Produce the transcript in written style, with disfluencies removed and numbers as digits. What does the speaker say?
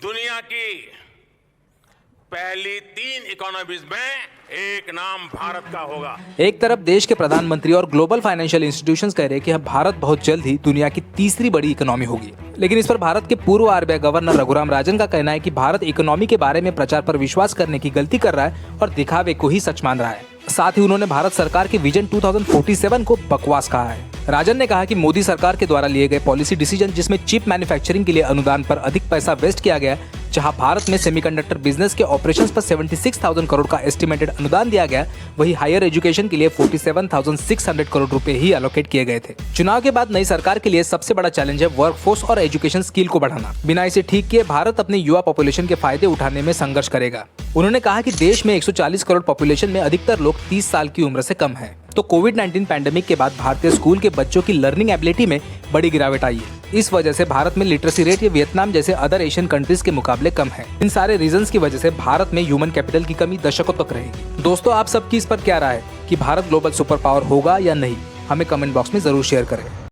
दुनिया की पहली 3 इकोनॉमीज में एक नाम भारत का होगा। एक तरफ देश के प्रधानमंत्री और ग्लोबल फाइनेंशियल इंस्टीट्यूशंस कह रहे हैं कि भारत बहुत जल्द ही दुनिया की तीसरी बड़ी इकोनॉमी होगी, लेकिन इस पर भारत के पूर्व आरबीआई गवर्नर रघुराम राजन का कहना है कि भारत इकोनॉमी के बारे में प्रचार पर विश्वास करने की गलती कर रहा है और दिखावे को ही सच मान रहा है। साथ ही उन्होंने भारत सरकार के विजन 2047 को बकवास कहा है। राजन ने कहा कि मोदी सरकार के द्वारा लिए गए पॉलिसी डिसीजन, जिसमें चिप मैन्युफैक्चरिंग के लिए अनुदान पर अधिक पैसा वेस्ट किया गया, जहां भारत में सेमीकंडक्टर बिजनेस के ऑपरेशंस पर 76,000 करोड़ का एस्टिमेटेड अनुदान दिया गया, वही हायर एजुकेशन के लिए 47,600 करोड़ रुपए ही एलोकेट किए गए थे। चुनाव के बाद नई सरकार के लिए सबसे बड़ा चैलेंज है वर्कफोर्स और एजुकेशन स्किल को बढ़ाना। बिना इसे ठीक किए भारत अपने युवा पॉपुलेशन के फायदे उठाने में संघर्ष करेगा। उन्होंने कहा कि देश में 140 करोड़ पॉपुलेशन में अधिकतर लोग 30 साल की उम्र से कम हैं। तो कोविड-19 पैंडेमिक के बाद भारतीय स्कूल के बच्चों की लर्निंग एबिलिटी में बड़ी गिरावट आई है। इस वजह से भारत में लिटरेसी रेट ये वियतनाम जैसे अदर एशियन कंट्रीज के मुकाबले कम है। इन सारे रीजंस की वजह से भारत में ह्यूमन कैपिटल की कमी दशकों तक रहेगी। दोस्तों, आप सबकी इस पर क्या राय है कि भारत ग्लोबल सुपर पावर होगा या नहीं? हमें कमेंट बॉक्स में जरूर शेयर करें।